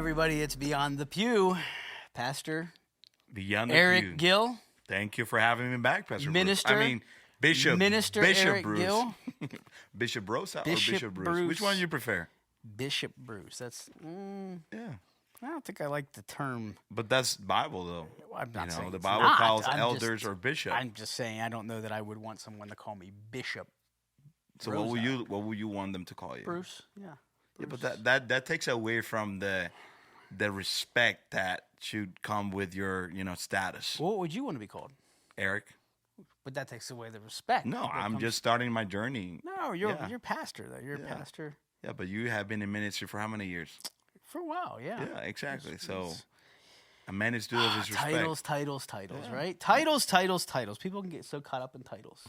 everybody. It's Beyond the Pew. Pastor Beyond the Erick Pew. Gill. Thank you for having me back, Pastor Minister. Bruce. I mean, Bishop Erick Bruce. Gill. Bishop Bruce or Bishop Bishop Bruce? Bruce. Which one do you prefer? Bishop Bruce. That's. Yeah. I don't think I like the term. But that's Bible, though. I'm not saying the it's Bible not. calls I'm elders just- or bishop. I'm just saying I don't know that I would want someone to call me Bishop. So what will you want them to call you? Bruce. Yeah. Yeah, Bruce. but that takes away from the respect that should come with your status. What would you want to be called? Eric. But that takes away the respect. No, that I'm comes- just starting my journey. No, you're Yeah. pastor though. You're a Yeah. pastor Yeah, but you have been in ministry for how many years? for a while. Yeah. Yeah, exactly. It's- So it's- a man is due of his respect. Titles, Yeah. right? Titles. People can get so caught up in titles,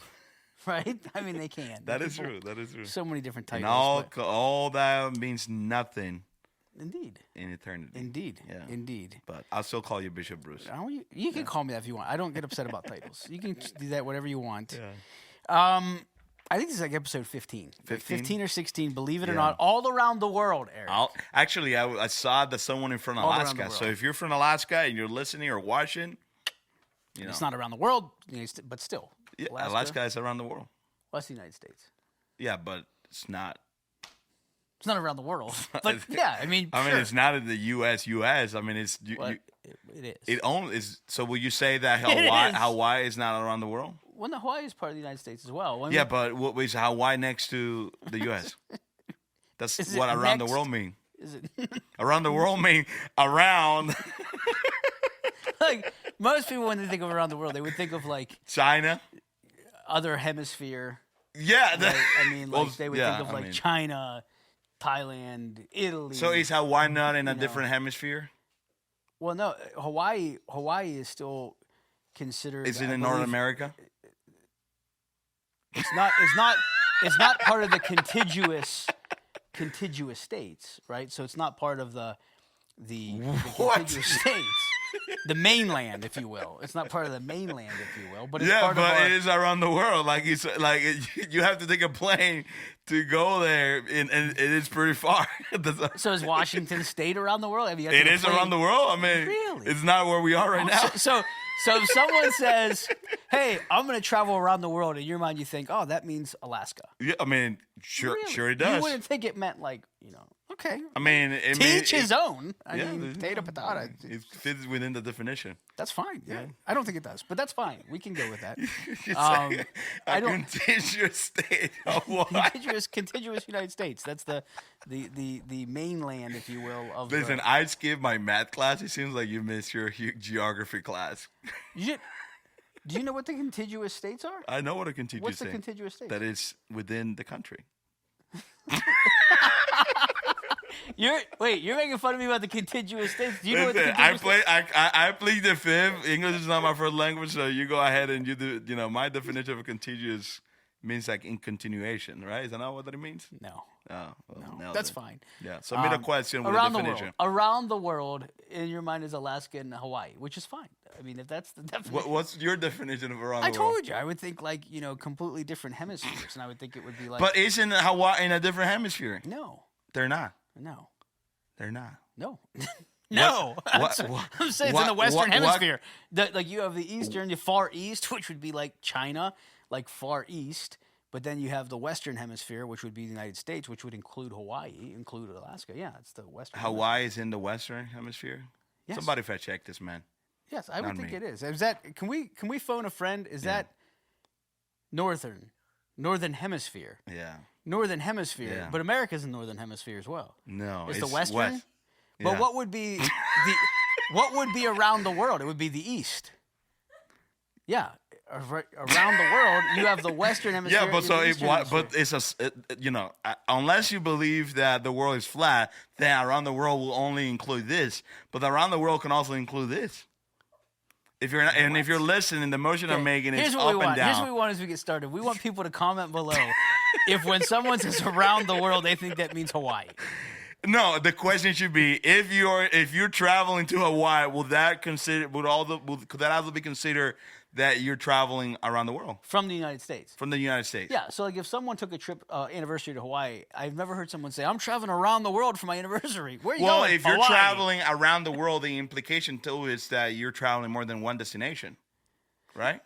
right? I mean, they can. That is People- true. That is true. So many different And titles. all that means nothing Indeed. in eternity. Yeah. Indeed. But I'll still call you Bishop Bruce. You can call me that if you want. I don't get upset about titles. You can do that whatever you want. Yeah. I think this is like episode 15. 15? 15 or 16, believe it or Yeah. not, all around the world, Eric. I saw that someone in from All around the Alaska. So world. if you're from Alaska and you're listening or watching, It's not around the world, but still. yeah, Alaska is around the world. Well, that's the United States. Yeah, but it's not. It's not around the world. But yeah, I mean, I mean, sure. it's not in the U.S. I mean, it's But it is. it only is. So will you say that It is. Hawaii is not around the world? Well, no, Hawaii is part of the United States as well. I mean, Yeah, but what is Hawaii next to the U.S.? That's Is it what around the next? world mean. is it Around the world mean around like most people when they think of around the world, they would think of like China. other hemisphere. Yeah. Right? I mean, like Well, they would yeah, think of I like mean- China, Thailand, Italy. So is Hawaii not in a know. different hemisphere? well, no, Hawaii is still considered. Is it I in North believe- America? It's not part of the contiguous states, right? So it's not part of the What? contiguous states. The mainland, if you will. It's not part of the mainland, if you will, but it's Yeah, part but of our, it is around the world. Like you have to take a plane to go there, and it is pretty far. So is Washington State around the world? I mean, you have to It take a is plane- around the world. I mean, Really? it's not where we are right now. So if someone says, "Hey, I'm going to travel around the world," in your mind you think, "Oh, that means Alaska." Yeah, I mean, sure, Really? sure it You does. wouldn't think it meant like, okay. I mean, Teach his own. I yeah, mean, potato, potato. It fits within the definition. That's fine. Yeah. I don't think it does, but that's fine. We can go with that. It's Um, like I a don't- contiguous state of what? contiguous United States. That's the mainland, if you will, of Listen, I skipped my math class. It seems like you missed your geography class. Do you know what the contiguous states are? I know what a contiguous What's the state. contiguous states? That is within the country. You're making fun of me about the contiguous states. Do you know what the Listen, contiguous states? I plead the fifth. English is not my first language, so you go ahead and you do. My definition of contiguous means like in continuation, right? Is that not what that means? No. Oh, well, no, That's then. fine. Yeah. Submit a question with Around a the definition. world. Around the world, in your mind, is Alaska and Hawaii, which is fine. I mean, if that's the definition. What's your definition of around I the world? told you. I would think like, completely different hemispheres, and I would think it would be like. But isn't Hawaii in a different hemisphere? No. They're not. No. They're not. No. No. What- I'm saying it's in the Western Hemisphere. Like you have the Eastern, the Far East, which would be like China, like Far East. But then you have the Western Hemisphere, which would be the United States, which would include Hawaii, include Alaska. Yeah, it's the Western. Hawaii is in the Western Hemisphere. Yes. Somebody fact check this, man. Yes, I would Not think me. it is. Is that can we phone a friend? Is that Northern Hemisphere? Yeah. Northern Hemisphere. Yeah. But America's in Northern Hemisphere as well. No, It's it's the Western? West. But Yeah. what would be what would be around the world? It would be the East. Yeah, around the world, you have the Western Hemisphere. Yeah, but and so the it, Eastern but Hemisphere. it's unless you believe that the world is flat, then around the world will only include this. But around the world can also include this. If you're not, and if you're listening, the motion I'm making is Here's what up we and want. down. Here's what we want as we get started. We want people to comment below if when someone says around the world, they think that means Hawaii. No, the question should be if you're traveling to Hawaii, could that also be considered that you're traveling around the world from the United States. from the United States. Yeah, so like if someone took a trip anniversary to Hawaii, I've never heard someone say, "I'm traveling around the world for my anniversary." Where are you going? Well, if you're Hawaii. traveling around the world, the implication too is that you're traveling more than one destination, right?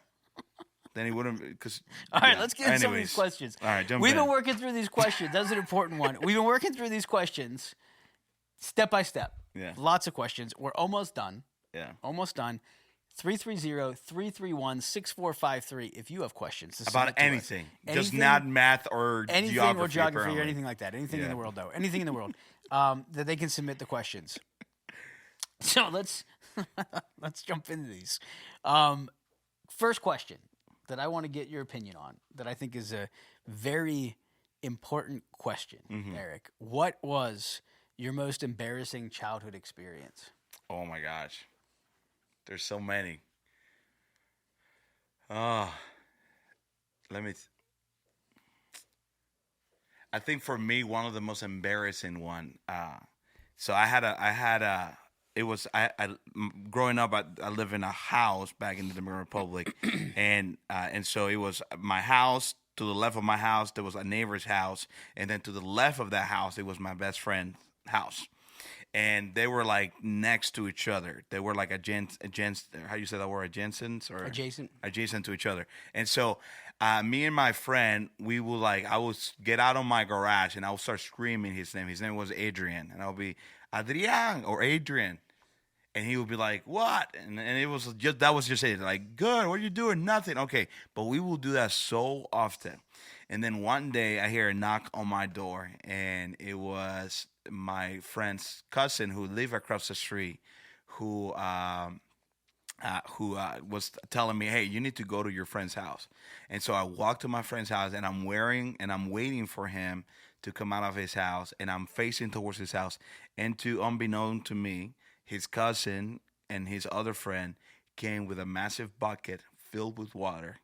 Then he wouldn't, because. All right, let's get into some of these questions. All right, jump We've in. been working through these questions. That's an important one. We've been working through these questions step by step. Yeah. Lots of questions. We're almost done. Yeah. Almost done. 330-331-6453 if you have questions. To About submit to us. anything. Just not math or anything geography. or geography apparently. or anything like that. Anything in Yeah. the world, though. Anything in the world that they can submit the questions. So let's jump into these. First question that I want to get your opinion on, that I think is a very important question, Eric. What was your most embarrassing childhood experience? Oh my gosh. There's so many. Oh, I think for me, one of the most embarrassing one. So growing up, I live in a house back in the Dominican Republic, and so it was my house. To the left of my house, there was a neighbor's house, and then to the left of that house, it was my best friend's house. And they were like next to each other. They were like how you say that word, adjacent or adjacent to each other. And so, me and my friend, I would get out of my garage and I would start screaming his name. His name was Adrian, and I would be Adrian or Adrian, and he would be like, "What?" And it was just it. Like, "Good, what are you doing?" Nothing. Okay, but we will do that so often. And then one day I hear a knock on my door, and it was my friend's cousin who lived across the street, who was telling me, "Hey, you need to go to your friend's house." And so I walked to my friend's house, and I'm waiting for him to come out of his house, and I'm facing towards his house, and unbeknown to me, his cousin and his other friend came with a massive bucket filled with water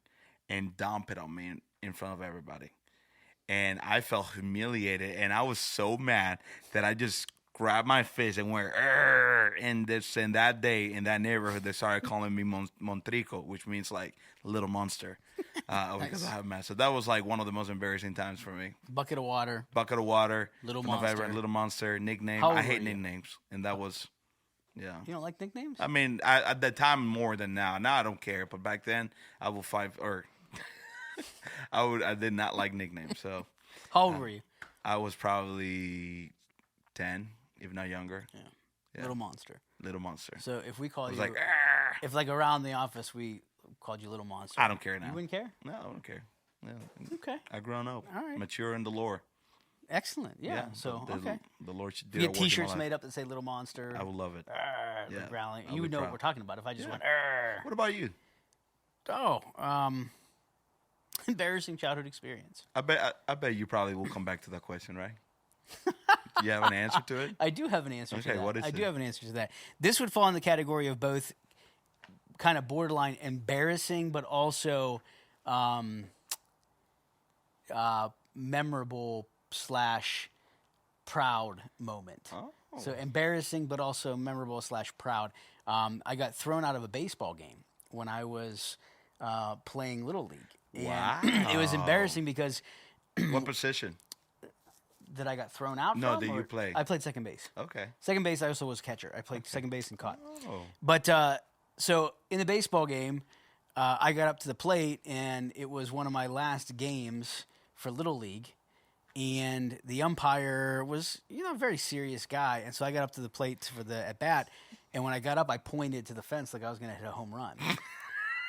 and dumped it on me in front of everybody. And I felt humiliated, and I was so mad that I just grabbed my fist and went, "Arr!" And that day in that neighborhood, they started calling me Montrico, which means like little monster, because I have mad. So that was like one of the most embarrassing times for me. Bucket of water, little monster, nickname. I hate nicknames, and that was. Yeah. You don't like nicknames? I mean, at that time more than now. Now I don't care, but back then I would fight or I did not like nicknames. So how old were you? I was probably 10, if not younger. Yeah. Little monster. Little monster. So if we call you like, if like around the office we called you little monster, I don't care now. You wouldn't care? No, I don't care. No. Okay. I grown up. All right. Mature in the Lord. Excellent. Yeah. So okay. The Lord should do. You get T-shirts made up that say "Little Monster." I would love it. Yeah. Growling. You would know what we're talking about if I just went. What about you? Oh, embarrassing childhood experience. I bet you probably will come back to that question, right? Do you have an answer to it? I do have an answer to that. What is it? I do have an answer to that. This would fall in the category of both kind of borderline embarrassing, but also memorable / proud moment. Oh. So embarrassing, but also memorable / proud. I got thrown out of a baseball game when I was playing Little League. And Wow. it was embarrassing because What position? that I got thrown out No, from? that you or- played. I played second base. Okay. Second base, I also was catcher. I played second base and caught. Oh. But so in the baseball game, I got up to the plate, and it was one of my last games for Little League. And the umpire was, a very serious guy. And so I got up to the plate for the at-bat. And when I got up, I pointed to the fence like I was going to hit a home run.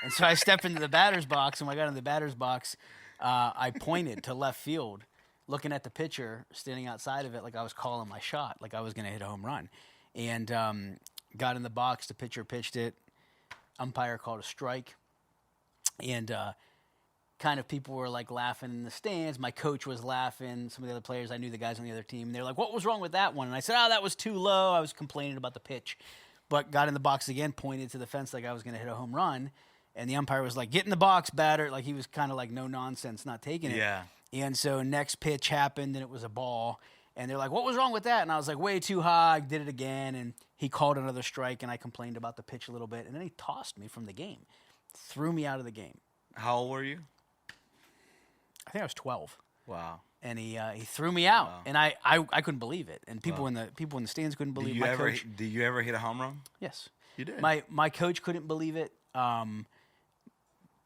And so I stepped into the batter's box. And when I got in the batter's box, I pointed to left field, looking at the pitcher standing outside of it like I was calling my shot, like I was going to hit a home run. And got in the box. The pitcher pitched it. Umpire called a strike. And kind of people were like laughing in the stands. My coach was laughing. Some of the other players, I knew the guys on the other team. They're like, "What was wrong with that one?" And I said, that was too low. I was complaining about the pitch. But got in the box again, pointed to the fence like I was going to hit a home run. And the umpire was like, "Get in the box, batter." Like he was kind of like no nonsense, not taking it. Yeah. And so next pitch happened, and it was a ball. And they're like, "What was wrong with that?" And I was like, "Way too high." I did it again. And he called another strike, and I complained about the pitch a little bit. And then he tossed me from the game. threw me out of the game. How old were you? I think I was 12. Wow. And he threw me out, Wow. and I couldn't believe it, and people in the stands couldn't believe it. Did you ever hit a home run? Yes, you did. My coach couldn't believe it.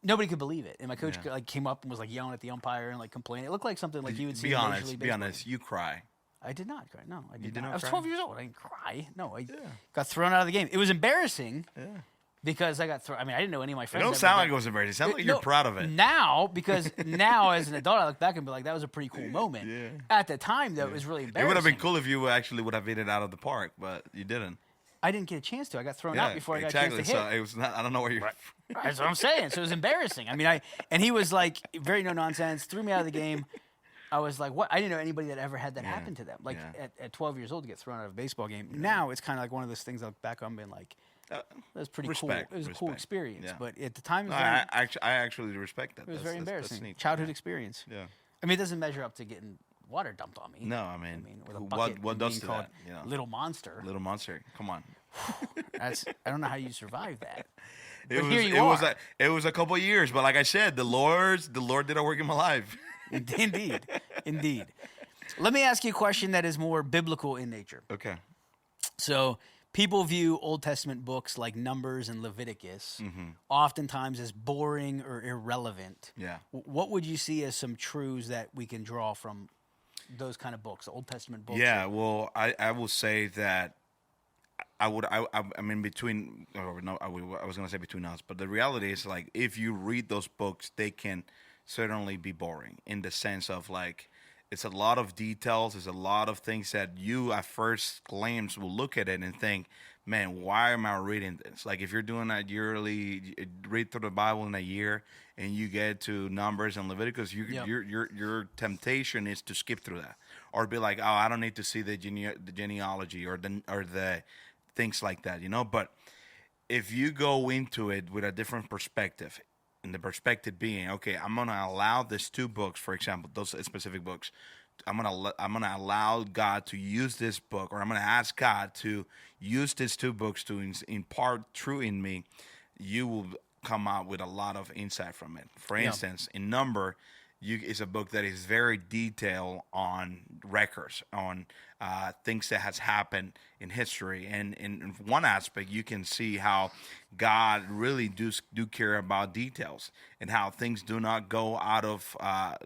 Nobody could believe it, and my coach came up and was like yelling at the umpire and like complaining. It looked like something like you would see. Be in honest. Major League Be Baseball. honest. You cry. I did not cry. No, I did did not. not I was cry? 12 years old. I didn't cry. No, I got thrown out of the game. It was embarrassing. Yeah. Because I got thrown. I mean, I didn't know any of my It friends. don't sound like it was embarrassing. It sounds like you're proud of it. Now, because now as an adult, I look back and be like, that was a pretty cool moment. Yeah. At the time, though, it was really embarrassing. It would have been cool if you actually would have hit it out of the park, but you didn't. I didn't get a chance to. I got thrown out before I got a chance to hit. So it was not. I don't know where you're. Right. That's what I'm saying. So it was embarrassing. I mean, and he was like very no nonsense, threw me out of the game. I was like, what? I didn't know anybody that ever had that happen to them. Like at 12 years old to get thrown out of a baseball game. Now it's kind of like one of those things I look back on being like, that was pretty cool. It was a cool experience. Yeah. But at the time, it was I actually respect that. It was very embarrassing. That's Childhood experience. Yeah. I mean, it doesn't measure up to getting water dumped on me. No, I mean with a bucket what does to called that? You know? Little Monster. Little Monster. Come on. I don't know how you survived that. It was, it was a couple of years, but like I said, the Lord did a work in my life. Indeed. Let me ask you a question that is more biblical in nature. Okay. So people view Old Testament books like Numbers and Leviticus oftentimes as boring or irrelevant. Yeah. What would you see as some truths that we can draw from those kind of books, Old Testament books? Yeah, well, I will say that I mean, between, or no, I was going to say between us, but the reality is, like, if you read those books, they can certainly be boring in the sense of, like, it's a lot of details. It's a lot of things that you, at first glance, will look at it and think, man, why am I reading this? Like, if you're doing that yearly, read through the Bible in a year, and you get to Numbers and Leviticus, your temptation is to skip through that, or be like, oh, I don't need to see the genealogy or the things like that, you know. But if you go into it with a different perspective, and the perspective being, okay, I'm gonna allow these two books, for example, those specific books, I'm gonna allow God to use this book, or I'm gonna ask God to use these two books to impart truth in me. You will come out with a lot of insight from it. For instance, in Number, is a book that is very detailed on records, on things that has happened in history, and in one aspect, you can see how God really do care about details, and how things do not go out of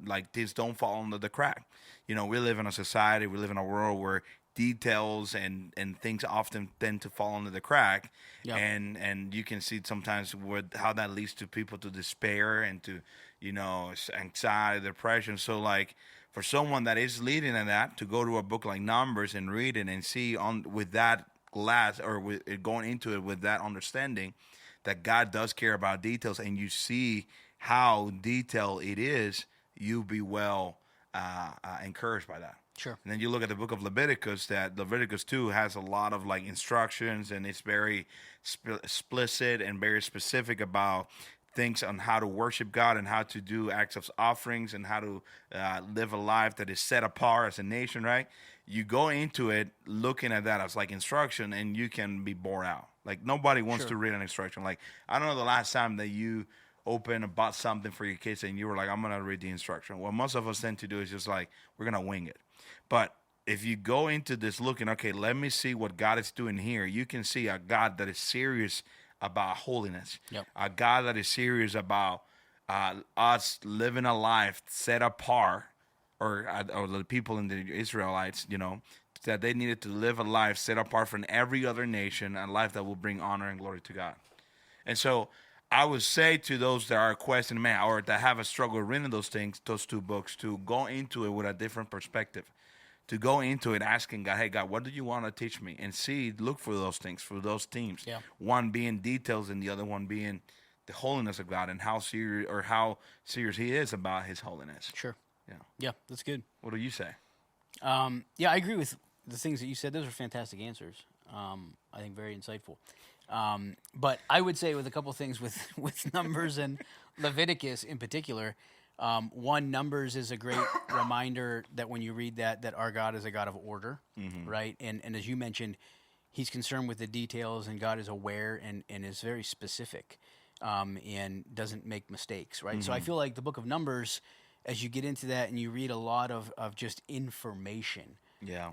like things don't fall under the crack. You know, we live in a society, we live in a world where details and things often tend to fall under the crack, and you can see sometimes how that leads to people to despair and to, you know, anxiety, depression. So, like, for someone that is leading in that, to go to a book like Numbers and read it and see with that glass, or with it going into it with that understanding that God does care about details, and you see how detailed it is, you'll be well encouraged by that. Sure. And then you look at the book of Leviticus, that Leviticus 2 has a lot of, like, instructions, and it's very explicit and very specific about things on how to worship God and how to do acts of offerings and how to live a life that is set apart as a nation, right? You go into it looking at that as, like, instruction, and you can be bored out. Like, nobody wants to read an instruction. Like, I don't know the last time that you opened and bought something for your kids and you were like, I'm going to read the instruction. What most of us tend to do is just like, we're going to wing it. But if you go into this looking, okay, let me see what God is doing here, you can see a God that is serious about holiness, a God that is serious about us living a life set apart, or the people in the Israelites, you know, that they needed to live a life set apart from every other nation, a life that will bring honor and glory to God. And so I would say to those that are questioning, man, or that have a struggle reading those things, those two books, to go into it with a different perspective, to go into it asking God, hey, God, what do you want to teach me? And look for those things, for those themes. Yeah. One being details and the other one being the holiness of God and how serious He is about His holiness. Sure. Yeah. Yeah, that's good. What do you say? Yeah, I agree with the things that you said. Those are fantastic answers. I think very insightful. But I would say with a couple things with Numbers and Leviticus in particular, one, Numbers is a great reminder that when you read that our God is a God of order, right? And as you mentioned, He's concerned with the details, and God is aware and is very specific. and doesn't make mistakes, right? So I feel like the book of Numbers, as you get into that and you read a lot of just information, Yeah.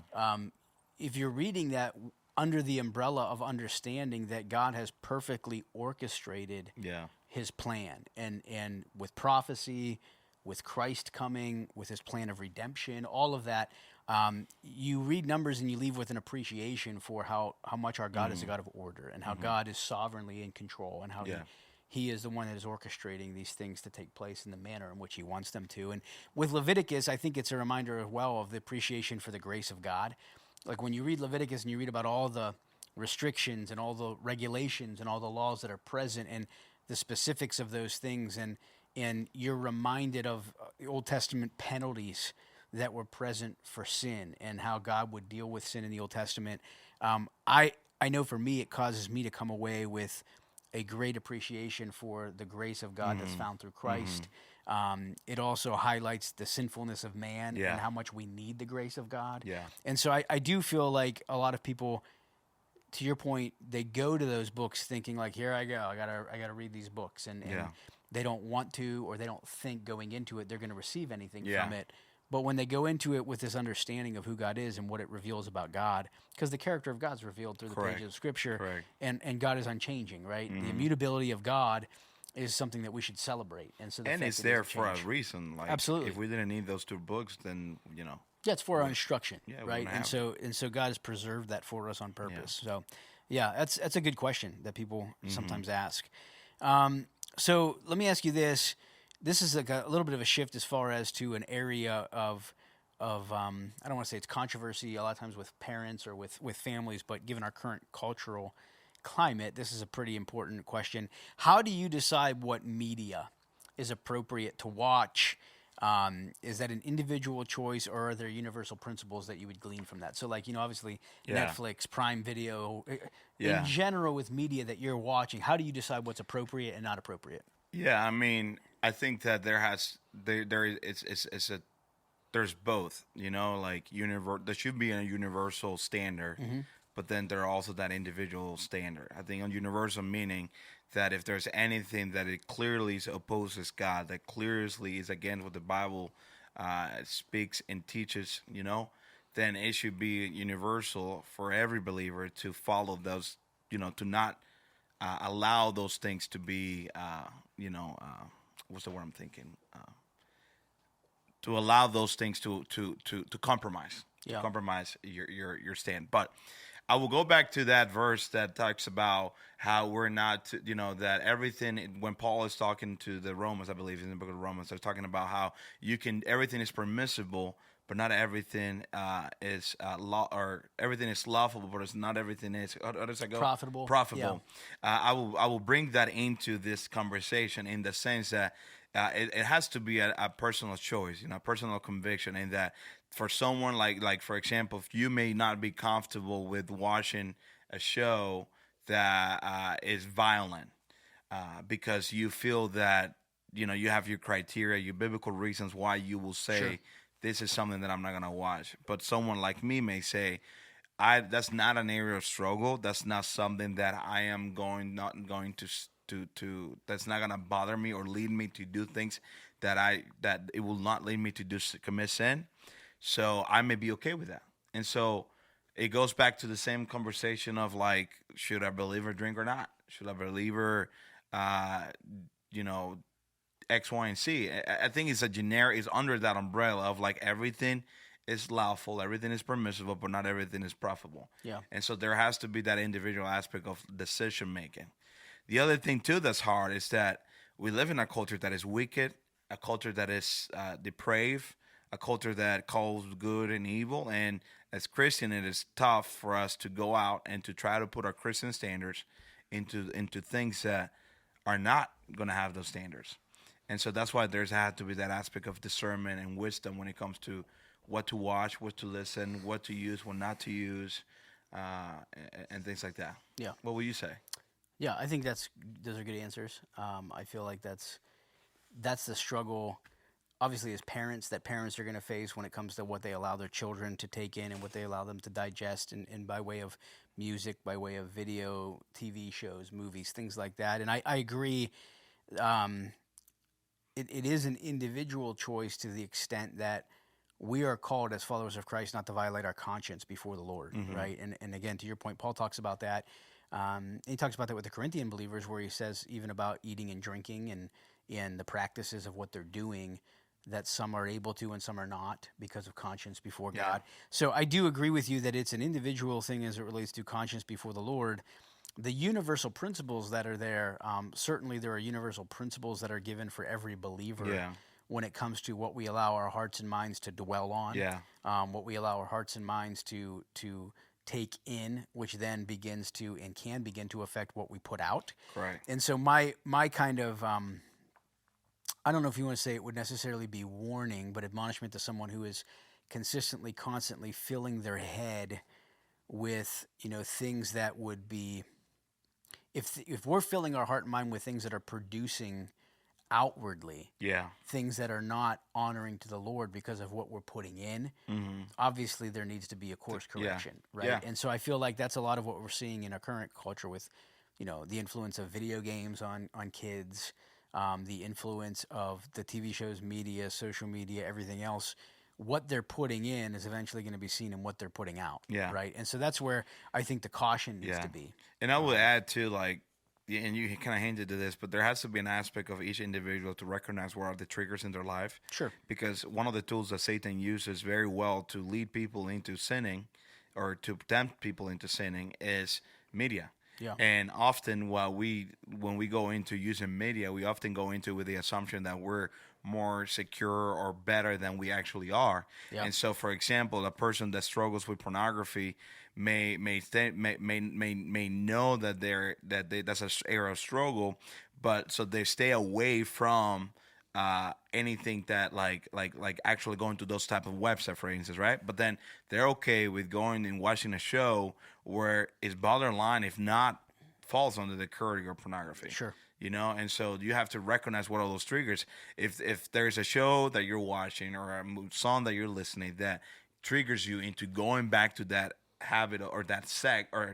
if you're reading that under the umbrella of understanding that God has perfectly orchestrated Yeah. his plan, and with prophecy, with Christ coming, with his plan of redemption, all of that, you read Numbers and you leave with an appreciation for how much our God is a God of order, and how God is sovereignly in control, and how Yeah. he is the one that is orchestrating these things to take place in the manner in which he wants them to. And with Leviticus, I think it's a reminder as well of the appreciation for the grace of God. Like when you read Leviticus and you read about all the restrictions and all the regulations and all the laws that are present and the specifics of those things, and you're reminded of the Old Testament penalties that were present for sin and how God would deal with sin in the Old Testament. I know for me, it causes me to come away with a great appreciation for the grace of God that's found through Christ. It also highlights the sinfulness of man and how much we need the grace of God. Yeah. And so I do feel like a lot of people, to your point, they go to those books thinking like, here I go, I gotta read these books, and they don't want to, or they don't think going into it they're going to receive anything from it. But when they go into it with this understanding of who God is and what it reveals about God, because the character of God is revealed through the pages of Scripture, and God is unchanging, right? The immutability of God is something that we should celebrate, and so And it's there for a reason. Like, absolutely, if we didn't need those two books, then yeah, it's for our instruction, right? And it. so God has preserved that for us on purpose. So, that's a good question that people sometimes ask. So let me ask you this. This is like a little bit of a shift as far as to an area of I don't want to say it's controversy a lot of times with parents or with families, but given our current cultural climate, this is a pretty important question. How do you decide what media is appropriate to watch? Is that an individual choice, or are there universal principles that you would glean from that? So, like, obviously Netflix, Prime Video, in general with media that you're watching, how do you decide what's appropriate and not appropriate? Yeah, I mean, I think that there's both, like there should be a universal standard, but then there are also that individual standard. I think on universal meaning that if there's anything that it clearly opposes God, that clearly is against what the Bible speaks and teaches, then it should be universal for every believer to follow those, to not allow those things to be, what's the word I'm thinking? To allow those things to compromise, compromise your stand. But I will go back to that verse that talks about how we're not, that everything, when Paul is talking to the Romans, I believe in the book of Romans, they're talking about how everything is permissible, but not everything is everything is lawful, but it's not everything is. How does that go? Profitable. Yeah. I will bring that into this conversation in the sense that it has to be a personal choice, personal conviction, and that for someone like for example, if you may not be comfortable with watching a show that is violent because you feel that you have your criteria, your biblical reasons why you will say this is something that I'm not gonna watch. But someone like me may say, that's not an area of struggle. That's not something that I am not going to that's not gonna bother me or lead me to do things that it will not lead me to commit sin. So I may be okay with that. And so it goes back to the same conversation of like, should a believer drink or not? Should a believer, X, Y, and Z? I think it's is under that umbrella of like everything is lawful, everything is permissible, but not everything is profitable. Yeah. And so there has to be that individual aspect of decision making. The other thing too that's hard is that we live in a culture that is wicked, a culture that is depraved, a culture that calls good and evil. And as Christian, it is tough for us to go out and to try to put our Christian standards into things that are not going to have those standards. And so that's why there's had to be that aspect of discernment and wisdom when it comes to what to watch, what to listen, what to use, what not to use, and things like that. Yeah. What will you say? Yeah, I think those are good answers. I feel like that's the struggle obviously as parents that parents are going to face when it comes to what they allow their children to take in and what they allow them to digest, and by way of music, by way of video, TV shows, movies, things like that. And I agree. It is an individual choice to the extent that we are called as followers of Christ not to violate our conscience before the Lord, right? And again, to your point, Paul talks about that. He talks about that with the Corinthian believers, where he says even about eating and drinking and the practices of what they're doing, that some are able to and some are not because of conscience before God. So I do agree with you that it's an individual thing as it relates to conscience before the Lord. The universal principles that are there, certainly there are universal principles that are given for every believer when it comes to what we allow our hearts and minds to dwell on, what we allow our hearts and minds to take in, which then begins to and can begin to affect what we put out. Right. And so my kind of I don't know if you want to say it would necessarily be warning, but admonishment to someone who is consistently, constantly filling their head with, things that would be, if we're filling our heart and mind with things that are producing outwardly, things that are not honoring to the Lord because of what we're putting in, obviously there needs to be a course correction, right? Yeah. And so I feel like that's a lot of what we're seeing in our current culture with, the influence of video games on kids, the influence of the TV shows, media, social media, everything else. What they're putting in is eventually going to be seen in what they're putting out, right? And so that's where I think the caution needs to be. And I would add too, and you kind of hinted to this, but there has to be an aspect of each individual to recognize what are the triggers in their life. Sure. Because one of the tools that Satan uses very well to lead people into sinning or to tempt people into sinning is media. Yeah. And often when we go into using media, we often go into with the assumption that we're more secure or better than we actually are. Yeah. And so, for example, a person that struggles with pornography may know that that's an area of struggle, but so they stay away from anything that like actually going to those type of websites, for instance, right? But then they're okay with going and watching a show where it's borderline, if not falls under the category of pornography. Sure. And so you have to recognize what are those triggers. If there's a show that you're watching or a song that you're listening that triggers you into going back to that habit or that sex or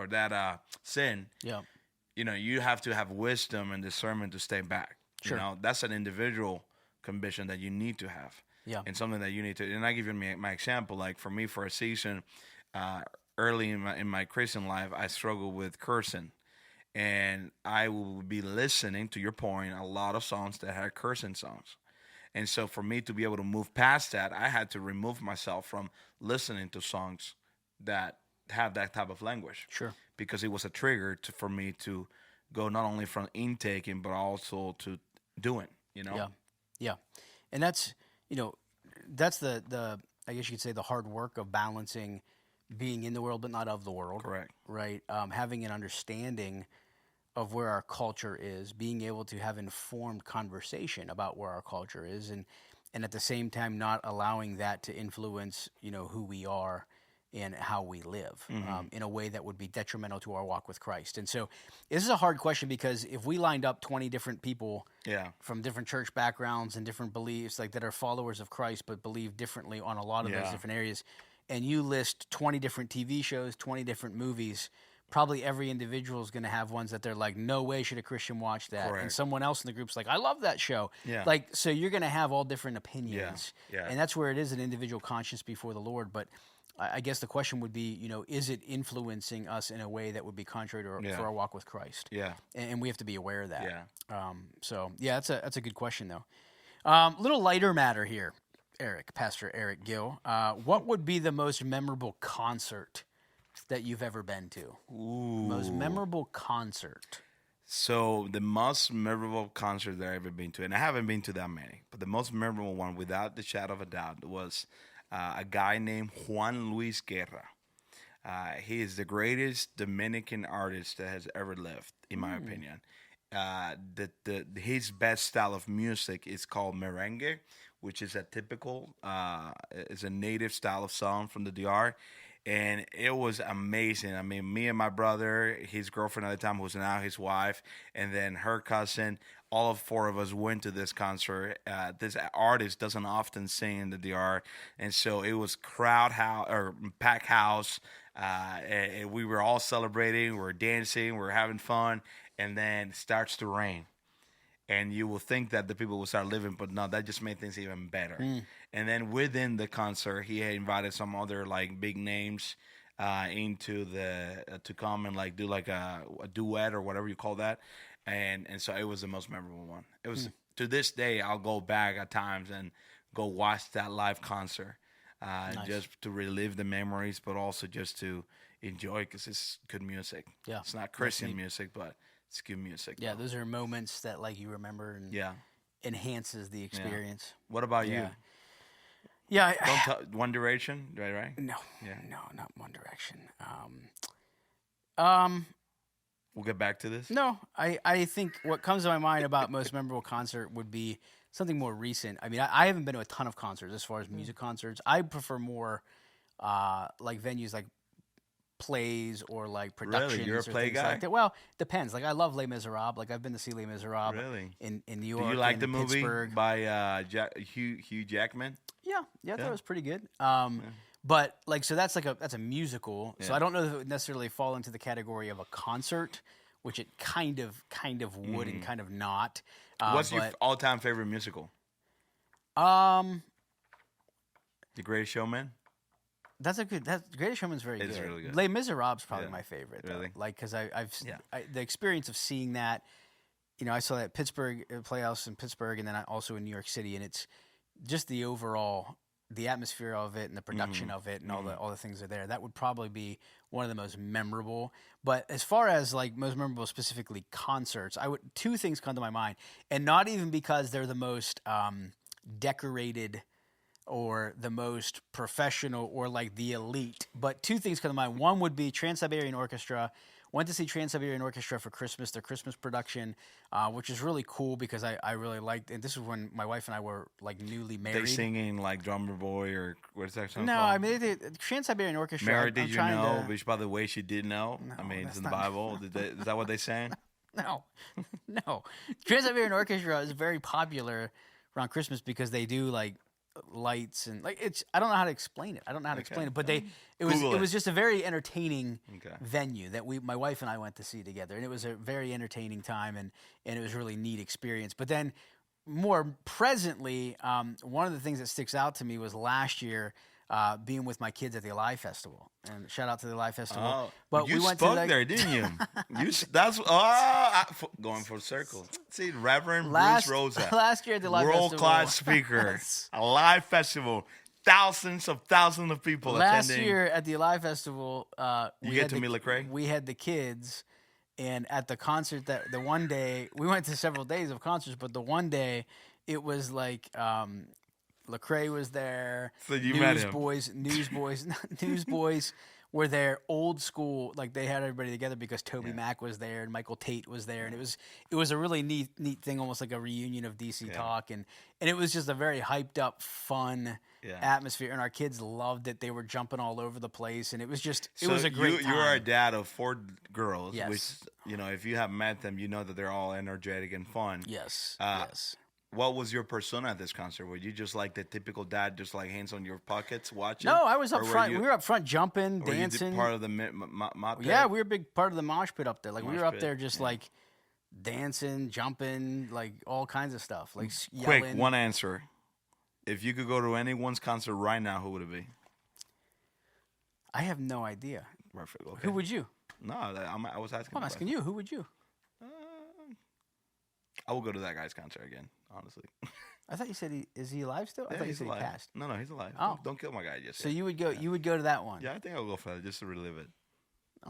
that sin, you have to have wisdom and discernment to stay back. Sure. That's an individual conviction that you need to have. Yeah. And something that you need to. And I give you my example. Like for me, for a season, early in my Christian life, I struggled with cursing. And I will be listening, to your point, a lot of songs that had cursing songs. And so for me to be able to move past that, I had to remove myself from listening to songs that have that type of language. Sure. Because it was a trigger for me to go not only from intaking, but also to doing, Yeah. Yeah. And that's, that's the I guess you could say the hard work of balancing being in the world but not of the world. Correct. Right? Having an understanding of where our culture is, being able to have informed conversation about where our culture is, and at the same time not allowing that to influence, who we are and how we live in a way that would be detrimental to our walk with Christ. And so this is a hard question, because if we lined up 20 different people from different church backgrounds and different beliefs, like that are followers of Christ but believe differently on a lot of those different areas, and you list 20 different TV shows, 20 different movies, probably every individual is going to have ones that they're like, no way should a Christian watch that. Correct. And someone else in the group's like, I love that show. Yeah. So you're going to have all different opinions. Yeah. And that's where it is an individual conscience before the Lord. But I guess the question would be, is it influencing us in a way that would be contrary to for our walk with Christ? Yeah. And we have to be aware of that. Yeah. That's a good question, though. Little lighter matter here, Pastor Erick Gill. What would be the most memorable concert that you've ever been to? Ooh. Most memorable concert. So the most memorable concert that I've ever been to, and I haven't been to that many, but the most memorable one, without the shadow of a doubt, was a guy named Juan Luis Guerra. He is the greatest Dominican artist that has ever lived, in my opinion. His best style of music is called merengue, which is a typical, is a native style of song from the DR. And it was amazing. I mean, me and my brother, his girlfriend at the time, who was now his wife, and then her cousin, all of four of us went to this concert. This artist doesn't often sing in the DR, and so it was packed house. And we were all celebrating, we were dancing, we were having fun, and then it starts to rain. And you will think that the people will start living, but no, that just made things even better. And then within the concert, he had invited some other like big names into the to come and like do like a duet or whatever you call that, and so it was the most memorable one. It was to this day, I'll go back at times and go watch that live concert, just to relive the memories, but also just to enjoy because it's good music. Yeah, it's not Christian music, but it's good music. Yeah, those are moments that like you remember and enhances the experience. Yeah. What about you? Yeah, One Direction, right? No, no, not One Direction. We'll get back to this. No, I think what comes to my mind about most memorable concert would be something more recent. I mean, I haven't been to a ton of concerts as far as music concerts. I prefer more like venues like plays or like productions. Really? You're a or play things guy? Like that. Well, depends. Like I love Les Miserables. Like I've been to see Les Miserables in New York. Do you like the movie Pittsburgh. by Hugh Jackman? Yeah, I thought it was pretty good. But like, so that's a musical. So I don't know if it would necessarily fall into the category of a concert, which it kind of would and kind of not. What's your all-time favorite musical? The Greatest Showman. That's Greatest Showman's very good. It's really good. Les Miserables probably my favorite. Really? Like, because the experience of seeing that, I saw that Pittsburgh Playhouse in Pittsburgh, and then also in New York City, and it's just the overall, the atmosphere of it and the production of it and all the things are there. That would probably be one of the most memorable. But as far as like most memorable, specifically concerts, two things come to my mind, and not even because they're the most decorated or the most professional or like the elite, but two things come to mind. One would be Trans-Siberian Orchestra. Went to see Trans-Siberian Orchestra for Christmas, their Christmas production, which is really cool because I really liked, and this is when my wife and I were like newly married. They singing like Drummer Boy or what is that song No, called? I mean, Trans-Siberian Orchestra. Mary, did you know? Which, by the way, she did know. No, I mean, it's in the not- Bible. Is that what they sang? No. Trans-Siberian Orchestra is very popular around Christmas because they do like lights and like I don't know how to explain it. But it was just a very entertaining venue that my wife and I went to see together, and it was a very entertaining time and it was a really neat experience. But then more presently, one of the things that sticks out to me was last year being with my kids at the Alive Festival, and shout out to the Alive Festival. Oh, but you we went spoke to there, didn't you? Going full circle. See, Reverend Bruce Rosa, last year at the Alive Festival, world-class speaker, Alive Festival, thousands of people last attending. year at the Alive Festival, you get to meet Lecrae. We had the kids, and at the concert the one day we went to several days of concerts, but the one day it was like. Lecrae was there. So you met him. Newsboys were there. Old school, like they had everybody together because Toby Mac was there and Michael Tate was there, and it was a really neat thing, almost like a reunion of DC Talk, and it was just a very hyped up, fun atmosphere, and our kids loved it. They were jumping all over the place, and it was a great time. You are a dad of 4 girls, yes. which if you have met them, you know that they're all energetic and fun. Yes. What was your persona at this concert? Were you just like the typical dad, just like hands on your pockets, watching? No, I was up front. We were up front jumping, dancing. Were you part of the mosh pit? Yeah, we were a big part of the mosh pit up there. Like we were up there just like dancing, jumping, like all kinds of stuff. Like yelling. Quick, one answer. If you could go to anyone's concert right now, who would it be? I have no idea. Perfect. Okay. Who would you? No, I was asking. I'm asking you. Who would you? I will go to that guy's concert again, honestly. I thought you said is he alive still? I thought you said alive. he passed. No, he's alive. Oh. Don't kill my guy just So yet. you would go you would go to that one. Yeah, I think I'll go for that just to relive it.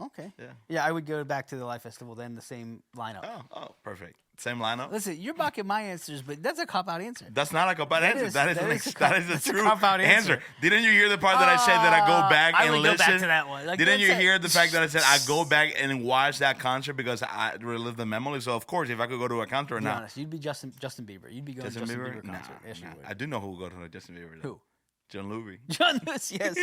Okay. Yeah. Yeah, I would go back to the Live Festival then, the same lineup. Oh, perfect. Same lineup? Listen, you're mocking my answers, but that's a cop-out answer. That's not a cop-out answer. That is a true cop-out answer. Didn't you hear the part that I said that I go back and listen? I would go back to that one. Like, Didn't you hear the fact that I said I go back and watch that concert because I relive the memory? So, of course, if I could go to a concert be now. honest, you'd be Justin Bieber. You'd be going to Justin Bieber concert. Yes, you would. I do know who will go to a Justin Bieber. Who? John Luby. John Lewis, yes.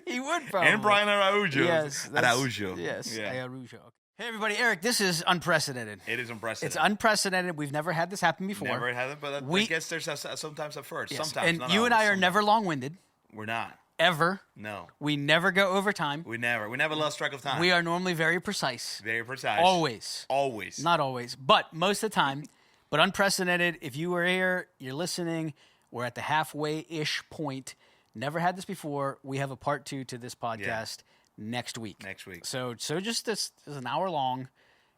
He would probably. And Brian Araujo. Yes. Araujo. Yes, Yeah. Araujo. Hey, everybody. Eric, this is unprecedented. It is unprecedented. It's unprecedented. We've never had this happen before. Never had it, but I guess there's sometimes a first. Yes. Sometimes. And not you always, and I are sometimes. never long-winded. We're not. Ever. No. We never go over time. We never lost track of time. We are normally very precise. Very precise. Always. Always. Not always, but most of the time. But unprecedented. If you were here, you're listening, we're at the halfway-ish point. Never had this before. We have a part 2 to this podcast next week. Next week. So just this is an hour long.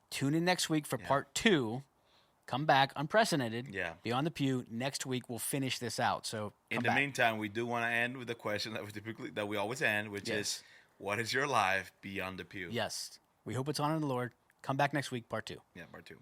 Tune in next week for part 2. Come back, unprecedented. Yeah. Beyond the Pew. Next week we'll finish this out. So in the meantime, we do want to end with the question that we always end, which is, what is your life beyond the pew? Yes. We hope it's honoring the Lord. Come back next week, part 2. Yeah, part 2.